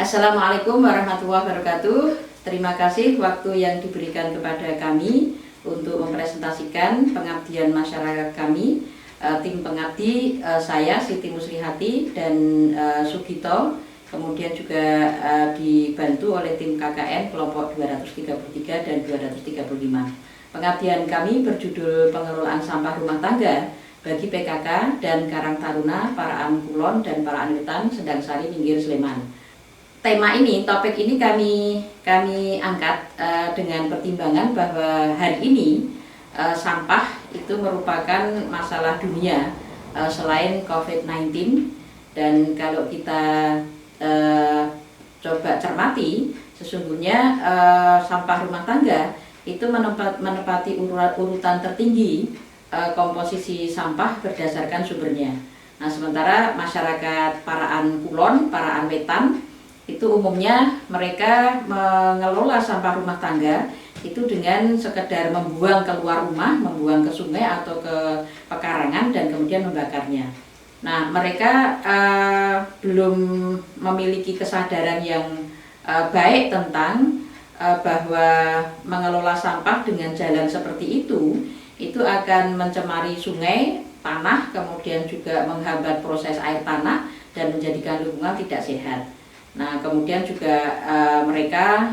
Assalamualaikum warahmatullahi wabarakatuh. Terima kasih waktu yang diberikan kepada kami untuk mempresentasikan pengabdian masyarakat kami. Tim pengabdi saya Siti Musrihati dan Sugito, kemudian juga dibantu oleh tim KKN kelompok 233 dan 235. Pengabdian kami berjudul pengelolaan sampah rumah tangga bagi PKK dan Karang Taruna, Paraan Kulon dan Paraan Wetan, Sendangsari, Minggir, Sleman. Tema ini, topik ini kami angkat dengan pertimbangan bahwa hari ini sampah itu merupakan masalah dunia selain COVID-19, dan kalau kita coba cermati, sesungguhnya sampah rumah tangga itu menempati urutan tertinggi komposisi sampah berdasarkan sumbernya. Nah, sementara masyarakat Paraan Kulon, Paraan Wetan itu umumnya mereka mengelola sampah rumah tangga itu dengan sekedar membuang keluar rumah, membuang ke sungai atau ke pekarangan dan kemudian membakarnya. Nah, mereka belum memiliki kesadaran yang baik tentang bahwa mengelola sampah dengan jalan seperti itu akan mencemari sungai, tanah, kemudian juga menghambat proses air tanah dan menjadikan lingkungan tidak sehat. Nah, kemudian juga mereka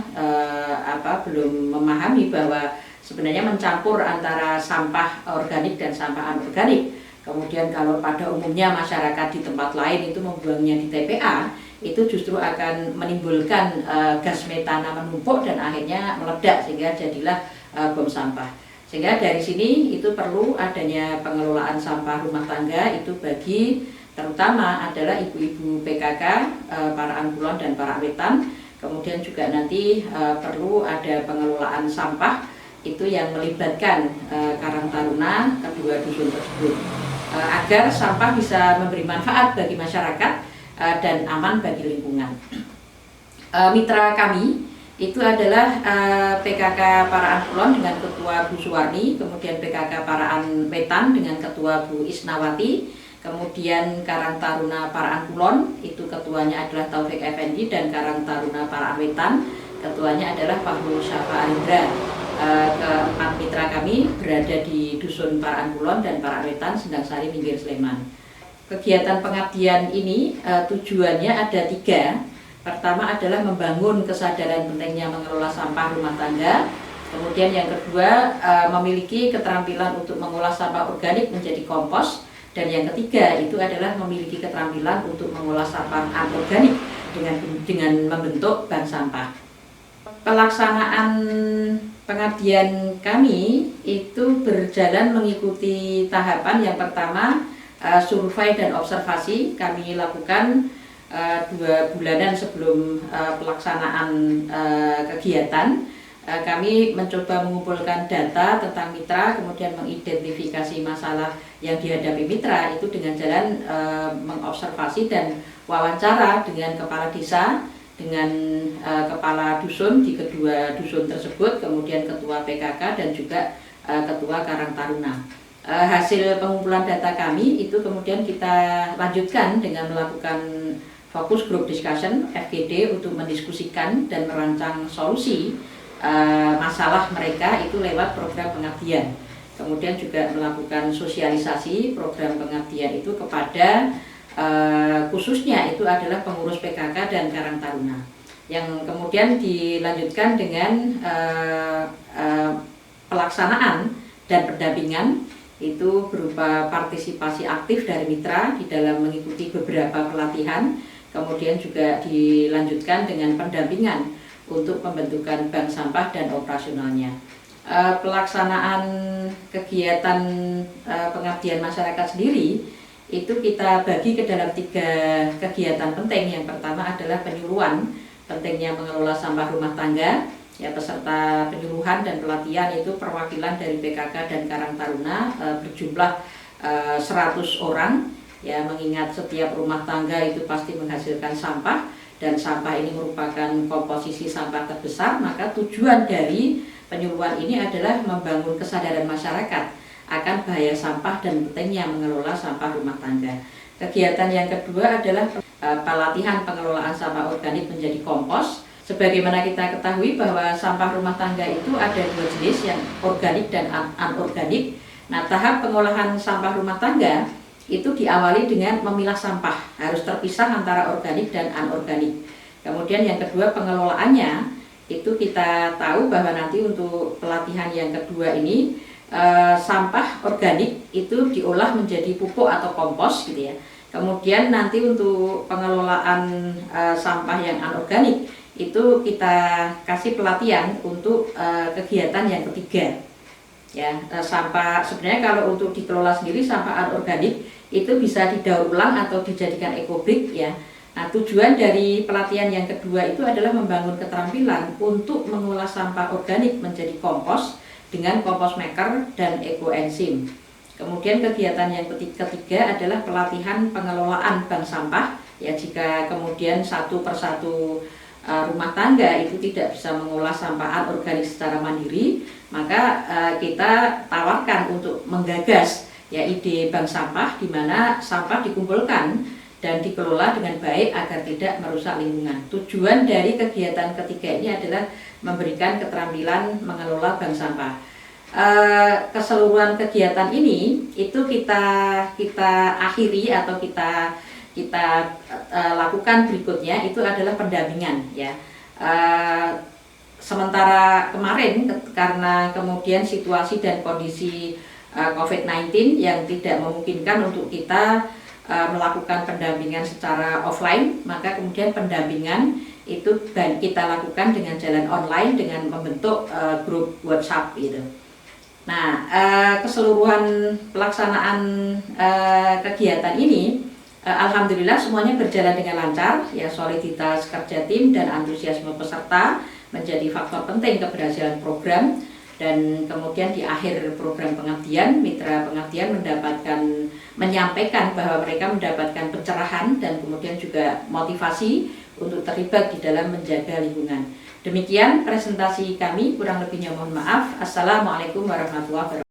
belum memahami bahwa sebenarnya mencampur antara sampah organik dan sampah anorganik. Kemudian kalau pada umumnya masyarakat di tempat lain itu membuangnya di TPA, itu justru akan menimbulkan gas metana menumpuk dan akhirnya meledak sehingga jadilah bom sampah. Sehingga dari sini itu perlu adanya pengelolaan sampah rumah tangga itu bagi terutama adalah ibu-ibu PKK, Paraan Kulon dan Paraan Wetan. Kemudian juga nanti perlu ada pengelolaan sampah itu yang melibatkan Karang Taruna kedua dusun tersebut agar sampah bisa memberi manfaat bagi masyarakat dan aman bagi lingkungan. Mitra kami itu adalah PKK Paraan Kulon dengan Ketua Bu Suwarni, kemudian PKK Paraan Wetan dengan Ketua Bu Isnawati, kemudian Karang Taruna Paraan Kulon itu ketuanya adalah Taufik Effendi, dan Karang Taruna Paraan Wetan ketuanya adalah Fahru Syafa Arindra. Keempat mitra kami berada di Dusun Paraan Kulon dan Paraan Wetan, Sendangsari, Minggir, Sleman. Kegiatan pengabdian ini tujuannya ada 3. Pertama adalah membangun kesadaran pentingnya mengelola sampah rumah tangga. Kemudian yang kedua, memiliki keterampilan untuk mengolah sampah organik menjadi kompos. Dan yang ketiga itu adalah memiliki keterampilan untuk mengolah sampah anorganik dengan membentuk bank sampah. Pelaksanaan pengabdian kami itu berjalan mengikuti tahapan. Yang pertama, survei dan observasi kami lakukan 2 bulanan sebelum pelaksanaan kegiatan. Kami mencoba mengumpulkan data tentang mitra, kemudian mengidentifikasi masalah yang dihadapi mitra itu dengan jalan mengobservasi dan wawancara dengan kepala desa, dengan kepala dusun di kedua dusun tersebut, kemudian ketua PKK dan juga ketua Karang Taruna. Hasil pengumpulan data kami itu kemudian kita lanjutkan dengan melakukan fokus group discussion (FGD) untuk mendiskusikan dan merancang solusi masalah mereka itu lewat program pengabdian. Kemudian juga melakukan sosialisasi program pengabdian itu kepada khususnya itu adalah pengurus PKK dan Karang Taruna, yang kemudian dilanjutkan dengan pelaksanaan dan pendampingan itu berupa partisipasi aktif dari mitra di dalam mengikuti beberapa pelatihan, kemudian juga dilanjutkan dengan pendampingan untuk pembentukan bank sampah dan operasionalnya. Pelaksanaan kegiatan pengabdian masyarakat sendiri itu kita bagi ke dalam 3 kegiatan penting. Yang pertama adalah penyuluhan pentingnya mengelola sampah rumah tangga. Ya, peserta penyuluhan dan pelatihan itu perwakilan dari PKK dan Karang Taruna berjumlah 100 orang. Ya, mengingat setiap rumah tangga itu pasti menghasilkan sampah dan sampah ini merupakan komposisi sampah terbesar, maka tujuan dari penyuluhan ini adalah membangun kesadaran masyarakat akan bahaya sampah dan pentingnya mengelola sampah rumah tangga. Kegiatan yang kedua adalah pelatihan pengelolaan sampah organik menjadi kompos. Sebagaimana kita ketahui bahwa sampah rumah tangga itu ada dua jenis, yang organik dan anorganik. Nah, tahap pengolahan sampah rumah tangga itu diawali dengan memilah sampah, harus terpisah antara organik dan anorganik. Kemudian yang kedua, pengelolaannya itu kita tahu bahwa nanti untuk pelatihan yang kedua ini sampah organik itu diolah menjadi pupuk atau kompos gitu ya. Kemudian nanti untuk pengelolaan sampah yang anorganik itu kita kasih pelatihan untuk kegiatan yang ketiga. Ya, sampah sebenarnya kalau untuk dikelola sendiri sampah anorganik itu bisa didaur ulang atau dijadikan ekobrik ya. Nah, tujuan dari pelatihan yang kedua itu adalah membangun keterampilan untuk mengolah sampah organik menjadi kompos dengan kompos maker dan ekoenzim. Kemudian kegiatan yang ketiga adalah pelatihan pengelolaan bank sampah. Ya, jika kemudian satu persatu rumah tangga itu tidak bisa mengolah sampah anorganik secara mandiri, maka kita tawarkan untuk menggagas ya ide bank sampah, di mana sampah dikumpulkan dan dikelola dengan baik agar tidak merusak lingkungan. Tujuan dari kegiatan ketiga ini adalah memberikan keterampilan mengelola bank sampah. Keseluruhan kegiatan ini itu kita akhiri atau kita lakukan berikutnya itu adalah pendampingan ya. Sementara kemarin karena kemudian situasi dan kondisi COVID-19 yang tidak memungkinkan untuk kita melakukan pendampingan secara offline, maka kemudian pendampingan itu kita lakukan dengan jalan online dengan membentuk grup WhatsApp gitu. Nah, keseluruhan pelaksanaan kegiatan ini alhamdulillah semuanya berjalan dengan lancar ya. Soliditas kerja tim dan antusiasme peserta menjadi faktor penting keberhasilan program. Dan kemudian di akhir program pengabdian, mitra pengabdian menyampaikan bahwa mereka mendapatkan pencerahan dan kemudian juga motivasi untuk terlibat di dalam menjaga lingkungan. Demikian presentasi kami, kurang lebihnya mohon maaf. Assalamualaikum warahmatullahi wabarakatuh.